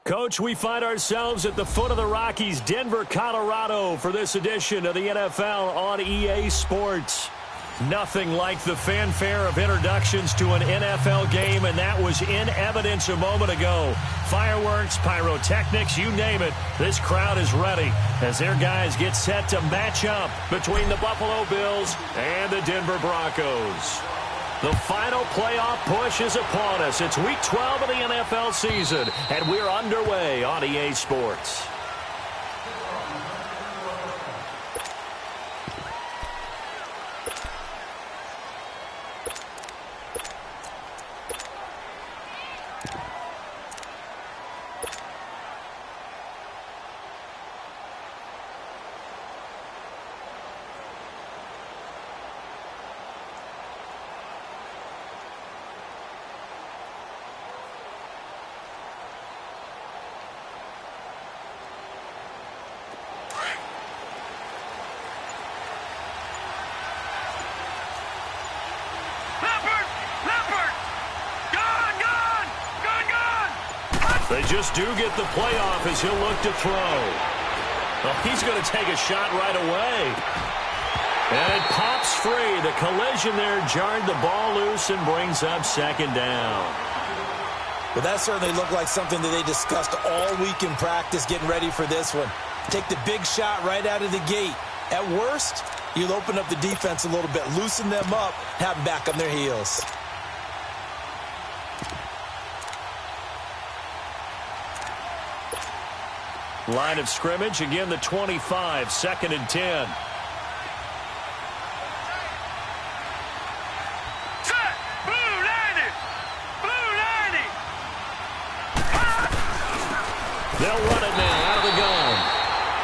Coach, we find ourselves at the foot of the Rockies, Denver, Colorado, for this edition of the NFL on EA Sports. Nothing like the fanfare of introductions to an NFL game, and that was in evidence a moment ago. Fireworks, pyrotechnics, you name it, this crowd is ready as their guys get set to match up between the Buffalo Bills and the Denver Broncos. The final playoff push is upon us. It's Week 12 of the NFL season, and we're underway on EA Sports. They just do get the playoff as he'll look to throw. Well, he's going to take a shot right away. And it pops free. The collision there jarred the ball loose and brings up second down. Well, that certainly looked like something that they discussed all week in practice getting ready for this one. Take the big shot right out of the gate. At worst, you'll open up the defense a little bit, loosen them up, have them back on their heels. Line of scrimmage, again the 25, 2nd and 10. Set! Blue 90! Blue 90! They'll run it now out of the gun.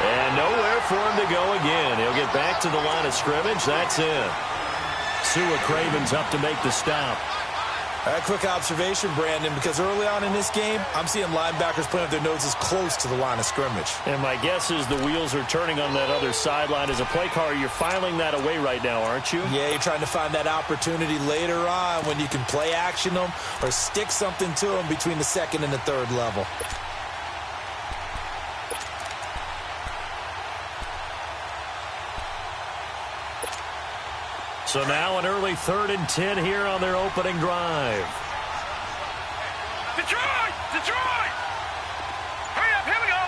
And nowhere for him to go again. He'll get back to the line of scrimmage. That's it. Sua Craven's up to make the stop. A quick observation, Brandon, because early on in this game, I'm seeing linebackers putting up their noses close to the line of scrimmage. And my guess is the wheels are turning on that other sideline. As a play caller, you're filing that away right now, aren't you? Yeah, you're trying to find that opportunity later on when you can play action them or stick something to them between the 2nd and the 3rd level. So now an early 3rd and 10 here on their opening drive. Detroit! Detroit! Hurry up, here we go!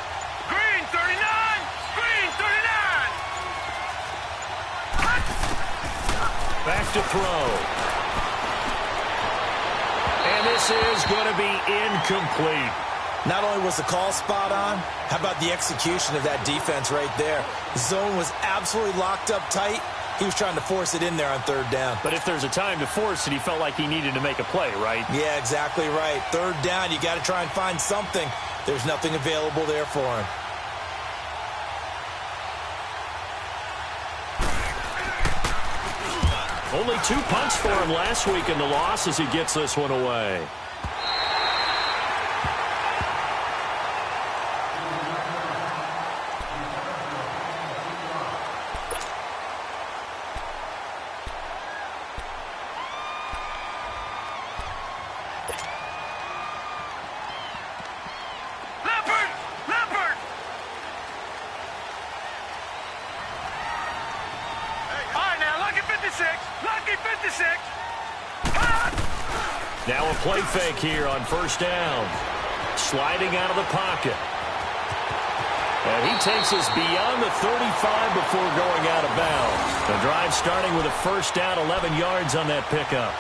Green 39! Green 39! Back to throw. And this is going to be incomplete. Not only was the call spot on, how about the execution of that defense right there? The zone was absolutely locked up tight. He was trying to force it in there on 3rd down. But if there's a time to force it, he felt like he needed to make a play, right? Yeah, exactly right. 3rd down, you got to try and find something. There's nothing available there for him. Only 2 punts for him last week in the loss as he gets this one away. 56. Hot. Now a play fake here on first down. Sliding out of the pocket. And he takes us beyond the 35 before going out of bounds. The drive starting with a first down, 11 yards on that pickup.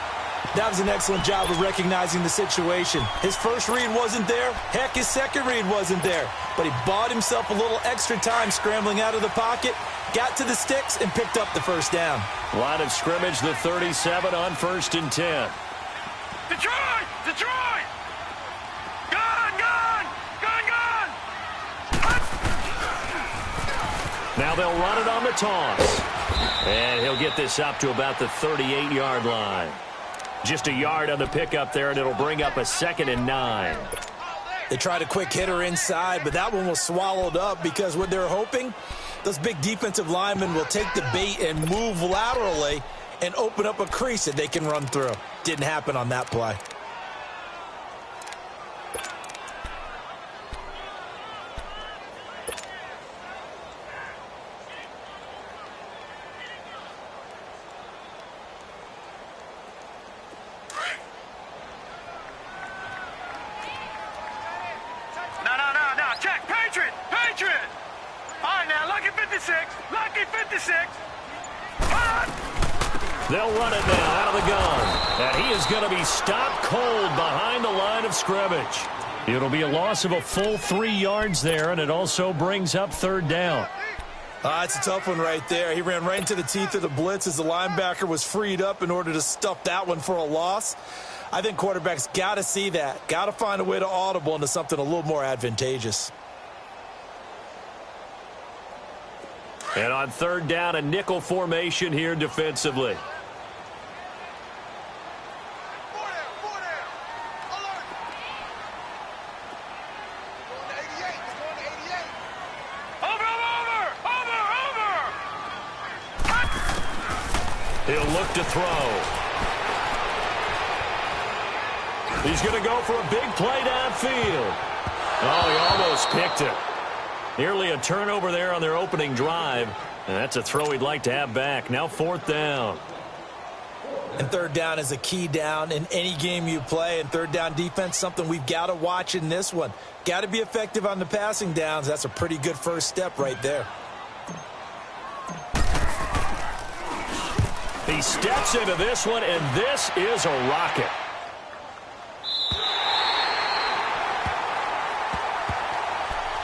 That was an excellent job of recognizing the situation. His first read wasn't there. Heck, his second read wasn't there. But he bought himself a little extra time scrambling out of the pocket, got to the sticks, and picked up the first down. Line of scrimmage, the 37 on first and 10. Detroit! Detroit! Gone! Gone! Gone! Gone! Now they'll run it on the toss. And he'll get this up to about the 38-yard line. Just a yard on the pickup there, and it'll bring up a 2nd and 9. They tried a quick hitter inside, but that one was swallowed up because what they're hoping, those big defensive linemen will take the bait and move laterally and open up a crease that they can run through. Didn't happen on that play. They'll run it now out of the gun. And he is going to be stopped cold behind the line of scrimmage. It'll be a loss of a full 3 yards there, and it also brings up third down. It's a tough one right there. He ran right into the teeth of the blitz as the linebacker was freed up in order to stuff that one for a loss. I think quarterbacks got to see that. Got to find a way to audible into something a little more advantageous. And on third down, a nickel formation here defensively. He'll look to throw. He's going to go for a big play downfield. Oh, he almost picked it. Nearly a turnover there on their opening drive. And that's a throw he'd like to have back. Now fourth down. And third down is a key down in any game you play. And third down defense, something we've got to watch in this one. Got to be effective on the passing downs. That's a pretty good first step right there. He steps into this one, and this is a rocket.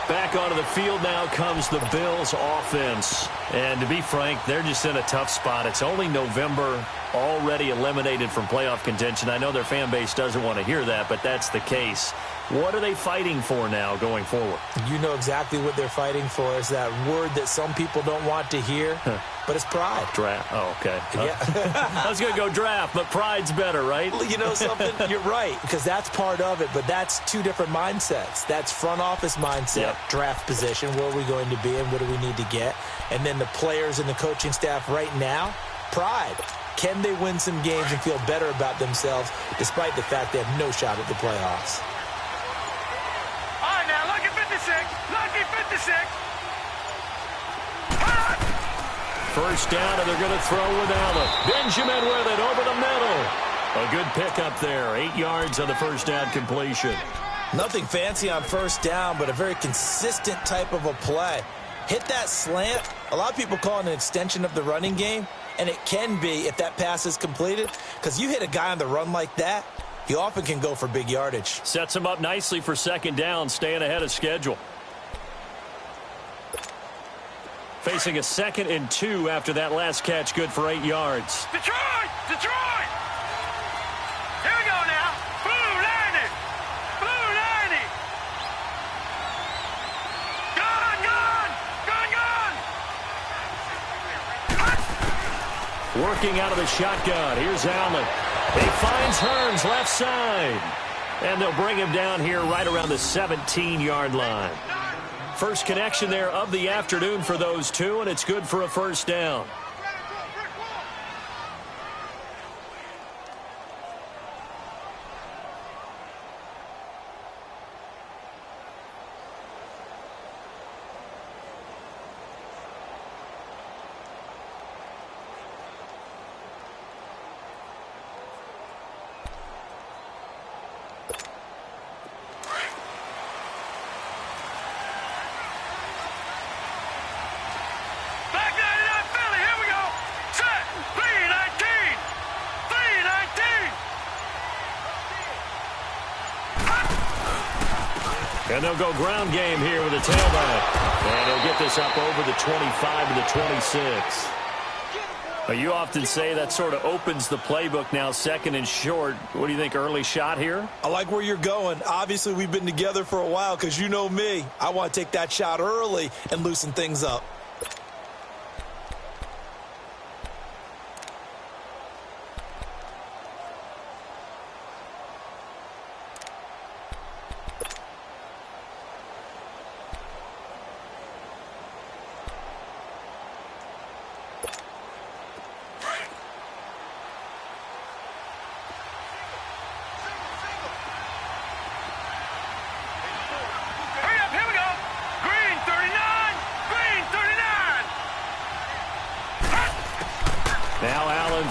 Back onto the field now comes the Bills offense. And to be frank, they're just in a tough spot. It's only November, already eliminated from playoff contention. I know their fan base doesn't want to hear that, but that's the case. What are they fighting for now going forward? You know exactly what they're fighting for. Is that word that some people don't want to hear, but it's pride. Draft. Oh, okay. Yeah. I was going to go draft, but pride's better, right? You know something? You're right, because that's part of it, but that's two different mindsets. That's front office mindset, draft position, where are we going to be and what do we need to get? And then the players and the coaching staff right now, pride. Can they win some games and feel better about themselves despite the fact they have no shot at the playoffs? Lucky 56. First down, and they're going to throw with Allen. Benjamin with it over the middle. A good pickup there. 8 yards on the first down completion. Nothing fancy on first down, but a very consistent type of a play. Hit that slant. A lot of people call it an extension of the running game, and it can be if that pass is completed, because you hit a guy on the run like that, he often can go for big yardage. Sets him up nicely for second down, staying ahead of schedule. Facing a 2nd and 2 after that last catch, good for 8 yards. Detroit! Detroit! Here we go now. Blue 90! Blue 90! Gone! Gone! Gone! Gone! Working out of the shotgun. Here's Allen. He finds Hearns left side. And they'll bring him down here right around the 17-yard line. First connection there of the afternoon for those two, and it's good for a first down. And they'll go ground game here with a tailback. And he'll get this up over the 25 to the 26. You often say that sort of opens the playbook now, second and short. What do you think, early shot here? I like where you're going. Obviously, we've been together for a while because you know me. I want to take that shot early and loosen things up.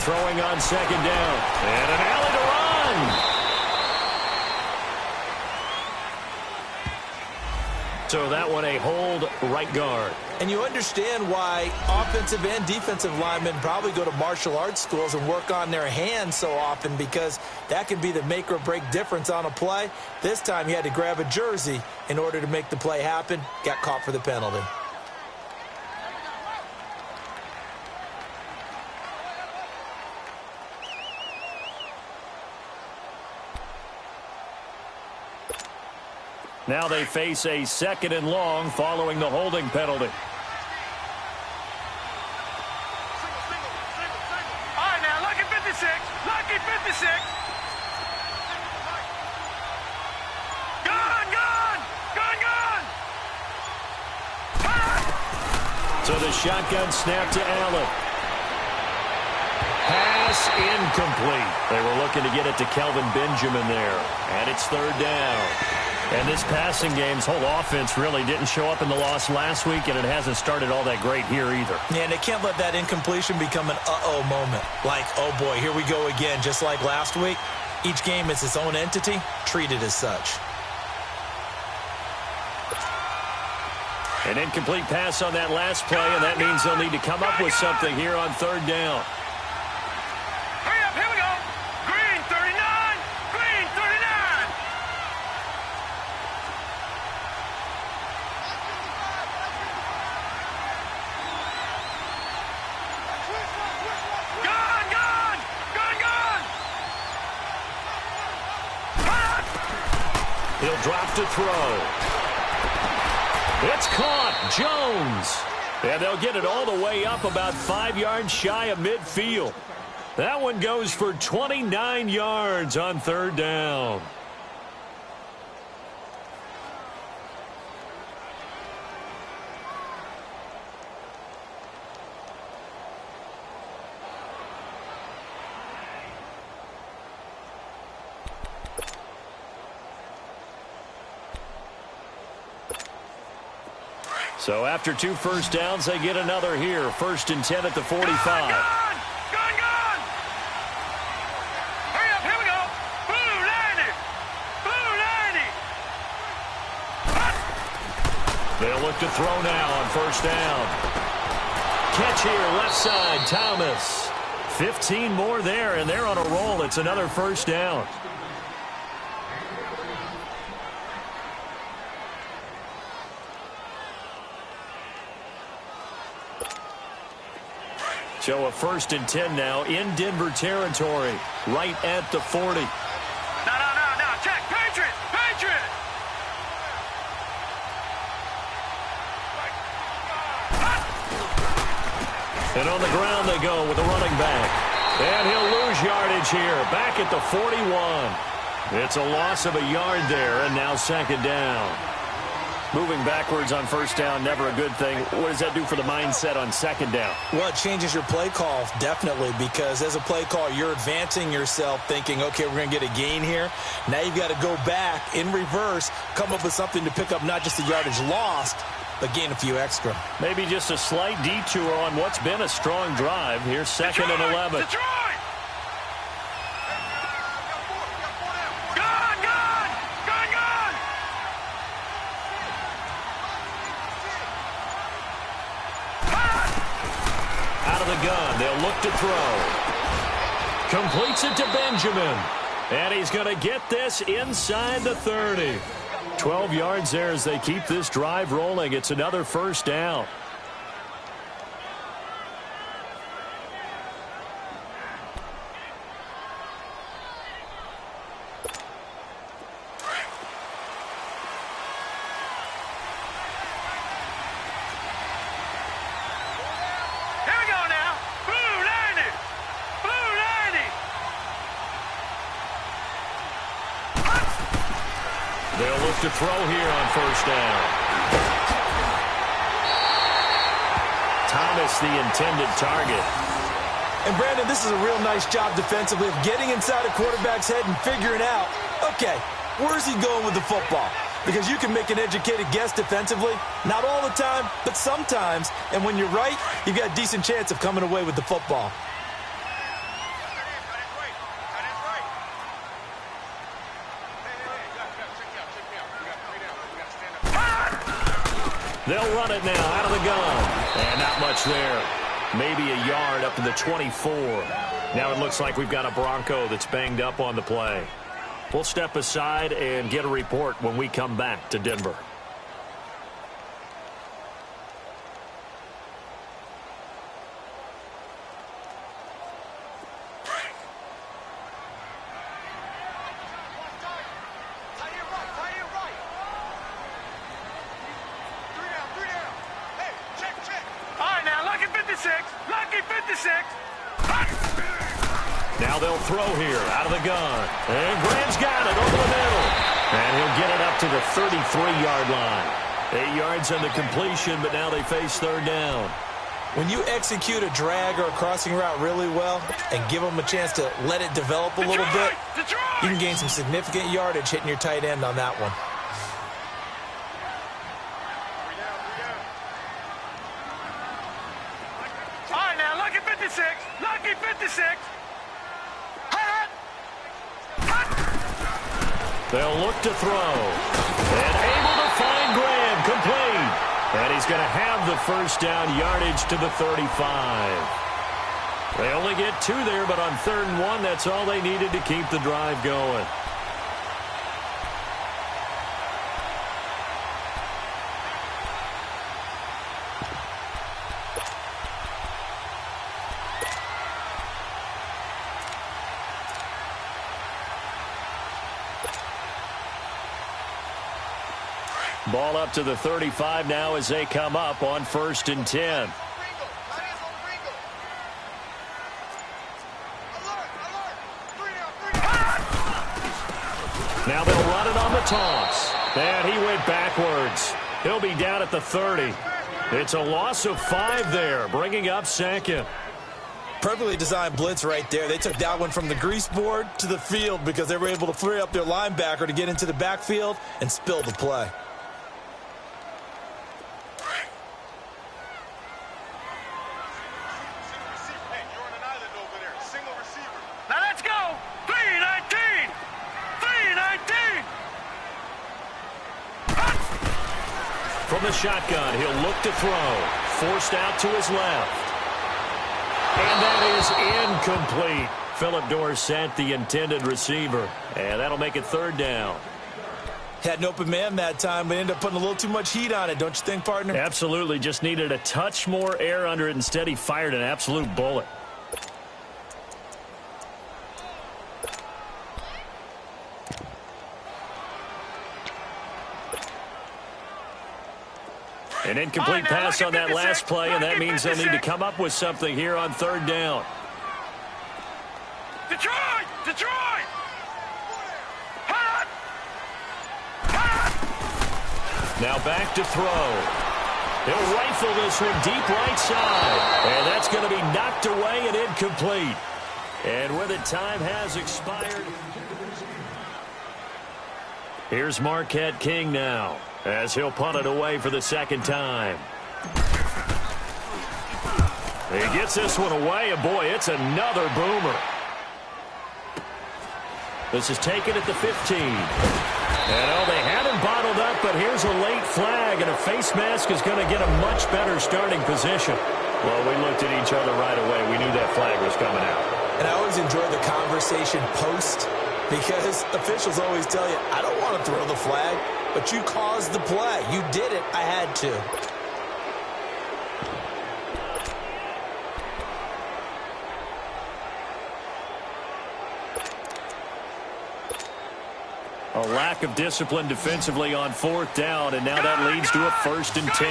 Throwing on second down. And an alley to run. So that one a hold right guard. And you understand why offensive and defensive linemen probably go to martial arts schools and work on their hands so often, because that can be the make or break difference on a play. This time he had to grab a jersey in order to make the play happen. Got caught for the penalty. Now they face a second and long following the holding penalty. All right, now, lucky 56. Lucky 56. Gun, gun. Gun, gun. So the shotgun snap to Allen. Pass incomplete. They were looking to get it to Kelvin Benjamin there. And it's third down. And this passing game's whole offense really didn't show up in the loss last week, and it hasn't started all that great here either. Yeah, and they can't let that incompletion become an uh-oh moment. Like, oh boy, here we go again, just like last week. Each game is its own entity, treated as such. An incomplete pass on that last play, and that means they'll need to come up with something here on third down. Hurry up, here we go. Green 39. Green 39. Gun, gun. Gun, gun. He'll drop to throw. It's caught. Jones. And they'll get it all the way up about 5 yards shy of midfield. That one goes for 29 yards on third down. So after 2 first downs, they get another here. 1st and 10 at the 45. Gun, gun. Gun, gun. Hurry up, here we go. Blue 90. Blue 90. They'll look to throw now on 1st down. Catch here, left side, Thomas. 15 more there, and they're on a roll. It's another 1st down. So a 1st and 10 now in Denver territory, right at the 40. No. Check. Patriot. Patriot. And on the ground they go with the running back. And he'll lose yardage here, back at the 41. It's a loss of a yard there, and now 2nd down. Moving backwards on 1st down, never a good thing. What does that do for the mindset on 2nd down? Well, it changes your play call, definitely, because as a play call, you're advancing yourself thinking, okay, we're going to get a gain here. Now you've got to go back in reverse, come up with something to pick up not just the yardage lost, but gain a few extra. Maybe just a slight detour on what's been a strong drive. Here's 2nd and 11. Detroit. Gun, gun. Gun, gun. Out of the gun, they'll look to throw. Completes it to Benjamin. And he's going to get this inside the 30. 12 yards there as they keep this drive rolling. It's another first down. They'll look to throw here on first down. Thomas, the intended target. And, Brandon, this is a real nice job defensively of getting inside a quarterback's head and figuring out, okay, where's he going with the football? Because you can make an educated guess defensively. Not all the time, but sometimes. And when you're right, you've got a decent chance of coming away with the football. They'll run it now out of the gun. And not much there. Maybe a yard up to the 24. Now it looks like we've got a Bronco that's banged up on the play. We'll step aside and get a report when we come back to Denver. Now they'll throw here out of the gun. And Graham's got it over the middle. And he'll get it up to the 33-yard line. 8 yards on the completion, but now they face third down. When you execute a drag or a crossing route really well and give them a chance to let it develop a little bit, you can gain some significant yardage hitting your tight end on that one. All right, now, lucky 56. Lucky 56. They'll look to throw. And able to find Graham, complete. And he's going to have the first down yardage to the 35. They only get 2 there, but on 3rd and 1, that's all they needed to keep the drive going. Ball up to the 35 now as they come up on 1st and 10. Now they'll run it on the toss. And he went backwards. He'll be down at the 30. It's a loss of 5 there, bringing up 2nd. Perfectly designed blitz right there. They took that one from the grease board to the field because they were able to free up their linebacker to get into the backfield and spill the play. From the shotgun, he'll look to throw. Forced out to his left. And that is incomplete. Philip Dorsett, the intended receiver. And that'll make it 3rd down. Had an open man that time, but ended up putting a little too much heat on it, don't you think, partner? Absolutely. Just needed a touch more air under it. Instead, he fired an absolute bullet. An incomplete pass on that last play, and that means they'll need to come up with something here on 3rd down. Detroit! Detroit! Now back to throw. He'll rifle this one deep right side. And that's going to be knocked away and incomplete. And with it, time has expired. Here's Marquette King now, as he'll punt it away for the 2nd time. He gets this one away, and boy, it's another boomer. This is taken at the 15. And oh, they had him bottled up, but here's a late flag, and a face mask is going to get a much better starting position. Well, we looked at each other right away. We knew that flag was coming out. And I always enjoy the conversation post, because officials always tell you, I don't want to throw the flag. but you caused the play. You did it. I had to. A lack of discipline defensively on 4th down, and now that leads to a 1st and 10.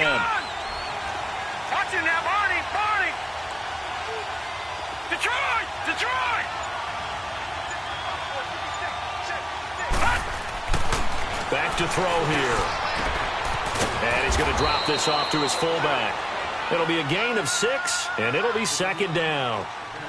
Watch it now, Barney, Barney. Detroit, Detroit. Back to throw here. And he's going to drop this off to his fullback. It'll be a gain of 6, and it'll be 2nd down.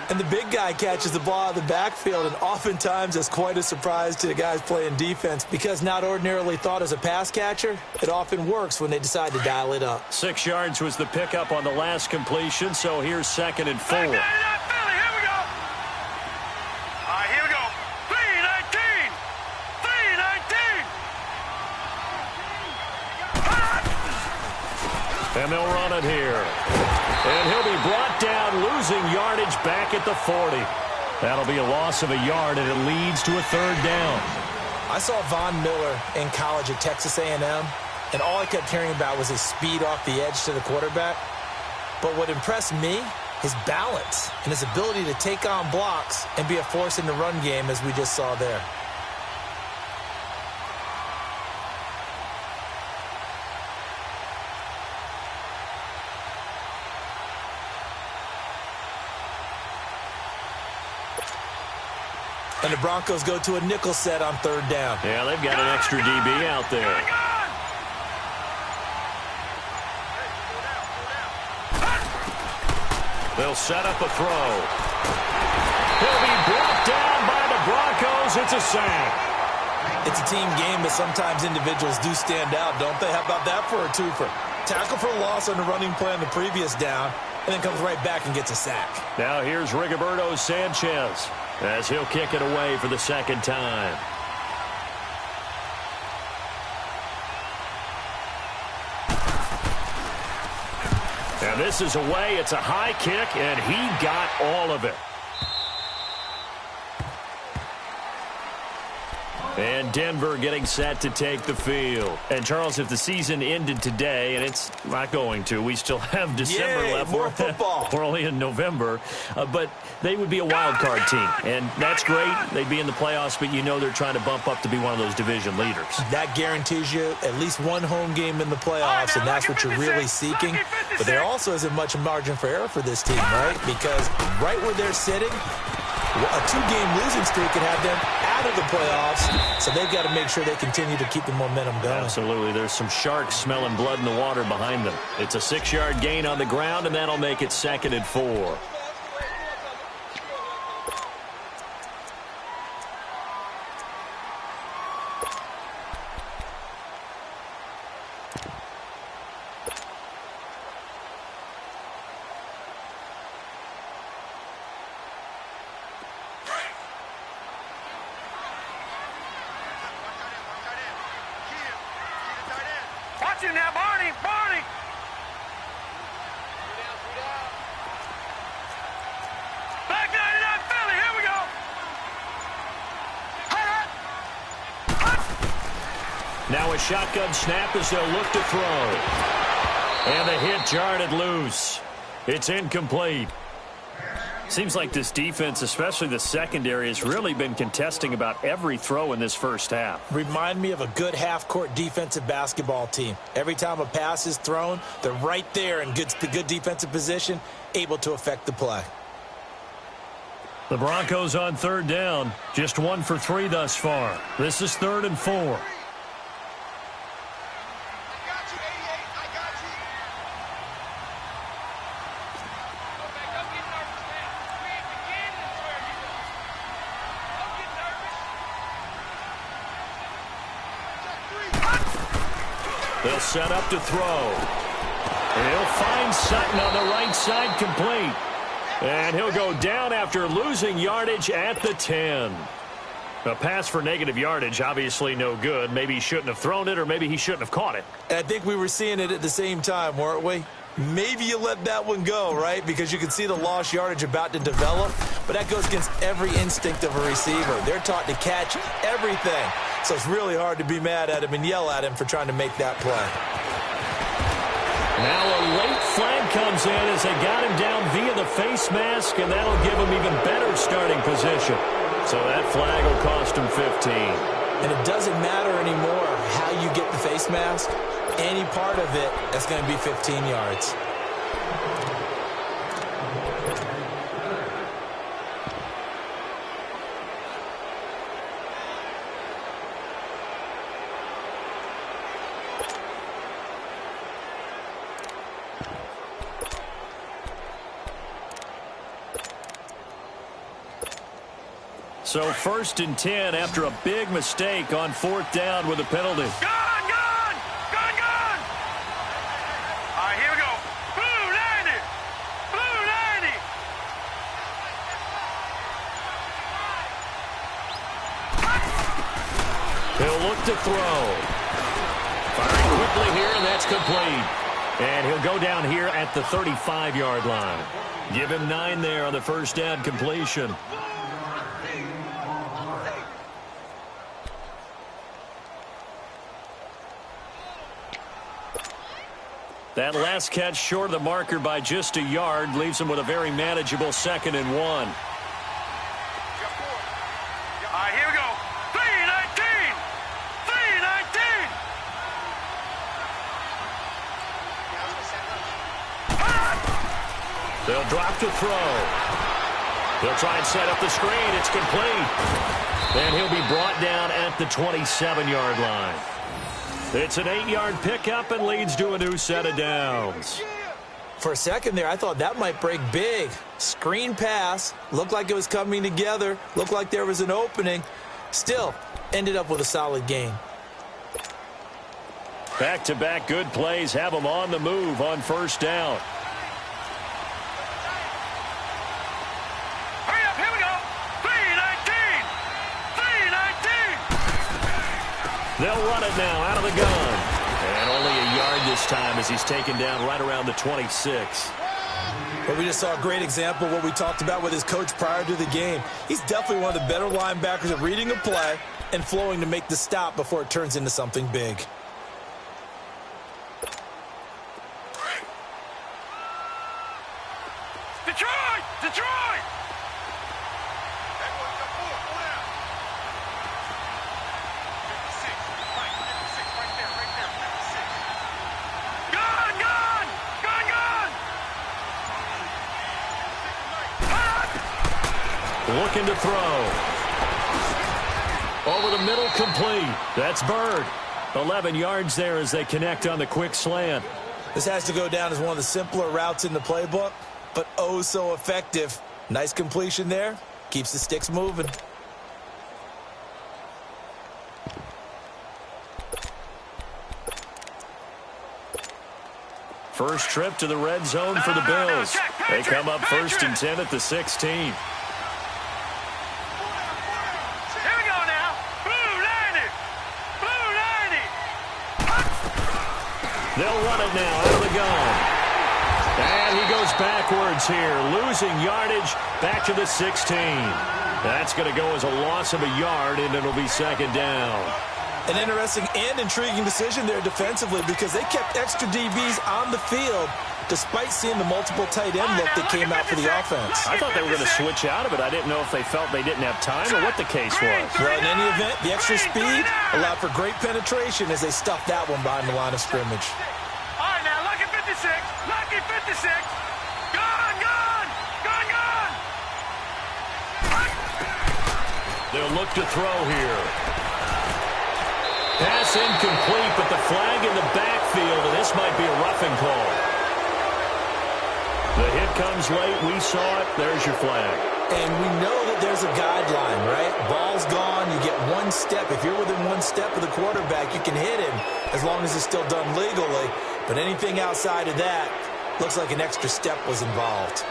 And the big guy catches the ball out of the backfield, and oftentimes that's quite a surprise to the guys playing defense because not ordinarily thought as a pass catcher, it often works when they decide to dial it up. 6 yards was the pickup on the last completion, so here's 2nd and 4. Here we go. All right, here we go. 3-19. 3-19. And they'll run it here. And he'll be brought down, losing yardage back at the 40. That'll be a loss of a yard, and it leads to a 3rd down. I saw Von Miller in college at Texas A&M, and all I kept hearing about was his speed off the edge to the quarterback. But what impressed me, his balance and his ability to take on blocks and be a force in the run game, as we just saw there. And the Broncos go to a nickel set on 3rd down. Yeah, they've got an extra DB out there. They'll set up a throw. He'll be brought down by the Broncos. It's a sack. It's a team game, but sometimes individuals do stand out, don't they? How about that for a twofer? Tackle for loss on the running play on the previous down, and then comes right back and gets a sack. Now here's Rigoberto Sanchez as he'll kick it away for the 2nd time. And this is away. It's a high kick, and he got all of it. And Denver getting set to take the field. And, Charles, if the season ended today, and it's not going to, we still have December left. More football. We're only in November. But they would be a wild card team. And that's great. They'd be in the playoffs, but you know they're trying to bump up to be one of those division leaders. That guarantees you at least one home game in the playoffs, and that's what you're really seeking. But there also isn't much margin for error for this team, right? Because right where they're sitting, a 2-game losing streak could have them out of the playoffs, so they've got to make sure they continue to keep the momentum going. Absolutely. There's some sharks smelling blood in the water behind them. It's a 6-yard gain on the ground, and that'll make it 2nd and 4. Watch it now, Barney, Barney. Back 99 Philly, here we go. Now a shotgun snap as they'll look to throw. And the hit jarred it loose. It's incomplete. Seems like this defense, especially the secondary, has really been contesting about every throw in this first half. Remind me of a good half-court defensive basketball team. Every time a pass is thrown, they're right there in the good defensive position, able to affect the play. The Broncos on 3rd down, just 1 for 3 thus far. This is 3rd and 4. They'll set up to throw. And he'll find Sutton on the right side, complete. And he'll go down after losing yardage at the 10. A pass for negative yardage, obviously no good. Maybe he shouldn't have thrown it, or maybe he shouldn't have caught it. I think we were seeing it at the same time, weren't we? Maybe you let that one go, right? Because you can see the lost yardage about to develop. But that goes against every instinct of a receiver. They're taught to catch everything. So it's really hard to be mad at him and yell at him for trying to make that play. Now a late flag comes in as they got him down via the face mask, and that'll give him even better starting position. So that flag will cost him 15. And it doesn't matter anymore how you get the face mask. Any part of it, that's going to be 15 yards. So 1st and 10 after a big mistake on 4th down with a penalty. Gone, gone, gone, gone. All right, here we go. Blue 90, blue 90. He'll look to throw. Firing quickly here, and that's complete. And he'll go down here at the 35-yard line. Give him 9 there on the 1st down completion. That last catch short of the marker by just a yard leaves him with a very manageable 2nd and 1. All right, here we go. 319, 319. They'll drop to throw. They'll try and set up the screen. It's complete. And he'll be brought down at the 27-yard line. It's an 8-yard pickup and leads to a new set of downs. For a second there, I thought that might break big. Screen pass. Looked like it was coming together. Looked like there was an opening. Still, ended up with a solid gain. Back-to-back good plays have him on the move on 1st down. Hurry up, here we go. 319, 319. They'll run it now out of the gun. And only a yard this time as he's taken down right around the 26. But we just saw a great example of what we talked about with his coach prior to the game. He's definitely one of the better linebackers at reading a play and flowing to make the stop before it turns into something big. Detroit, Detroit. Gone, gone, gone, gone. Looking to throw. Over the middle, complete. That's Bird. 11 yards there as they connect on the quick slant. This has to go down as one of the simpler routes in the playbook, but oh so effective. Nice completion there. Keeps the sticks moving. First trip to the red zone for the Bills. They come up 1st and 10 at the 16. Here we go now. Blue 90, blue 90. They'll run it now out of the gun. And he goes backwards here, losing yardage back to the 16. That's going to go as a loss of a yard, and it'll be 2nd down. An interesting and intriguing decision there defensively because they kept extra DBs on the field despite seeing the multiple tight end look that came out for the offense. I thought they were going to switch out of it. I didn't know if they felt they didn't have time or what the case was. Well, in any event, the extra speed allowed for great penetration as they stuffed that one behind the line of scrimmage. All right, now, lucky 56, lucky 56. Gone, gone, gone, gone. They'll look to throw here. Pass incomplete, but the flag in the backfield, and this might be a roughing call. The hit comes late. We saw it. There's your flag. And we know that there's a guideline, right? Ball's gone. You get one step. If you're within one step of the quarterback, you can hit him as long as it's still done legally. But anything outside of that looks like an extra step was involved.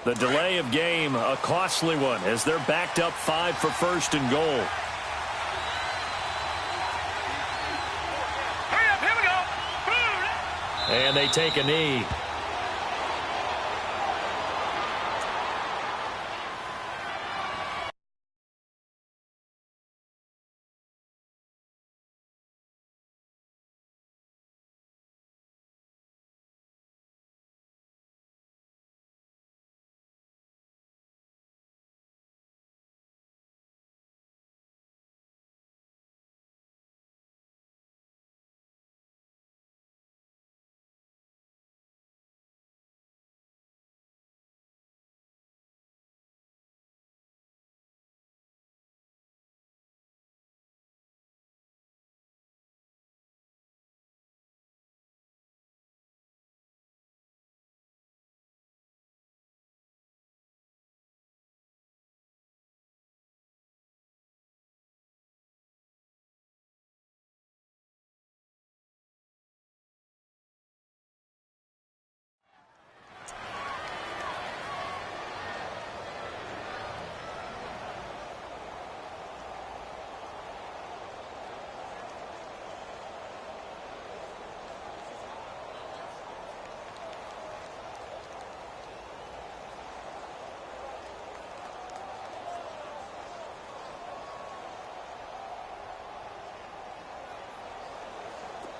The delay of game, a costly one, as they're backed up 5 for first and goal. Hurry up, here we go. And they take a knee.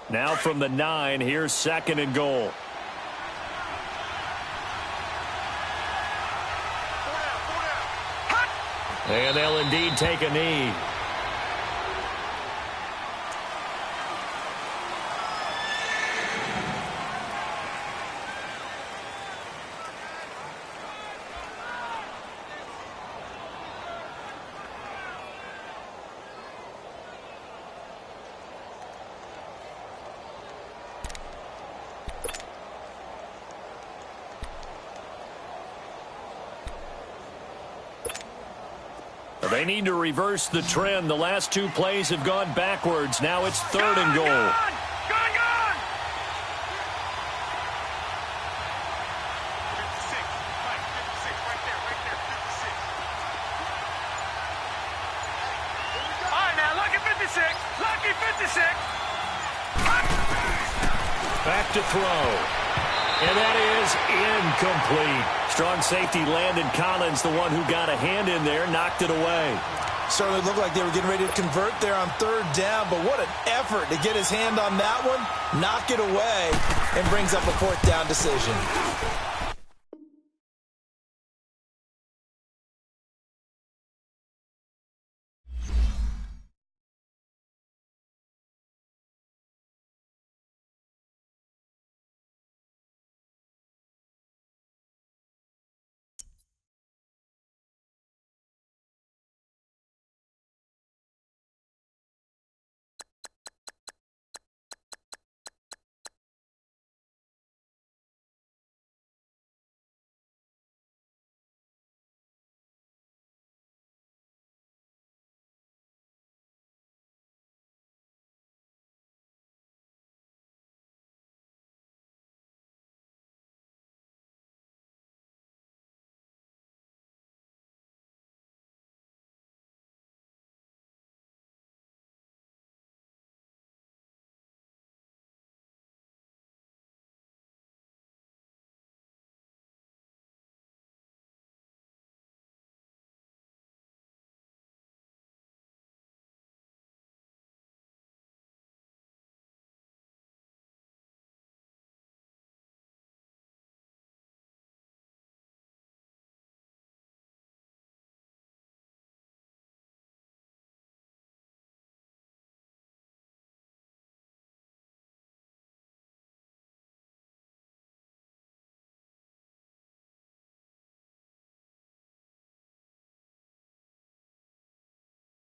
Now from the 9, here's second and goal. And they'll indeed take a knee. They need to reverse the trend. The last 2 plays have gone backwards. Now it's third and goal. Gone! All right, now, lucky 56. Lucky 56. Back to throw. And that is incomplete. Strong safety Landon Collins, the one who got a hand in there, knocked it away. Certainly looked like they were getting ready to convert there on third down, but what an effort to get his hand on that one, knock it away, and brings up a fourth down decision.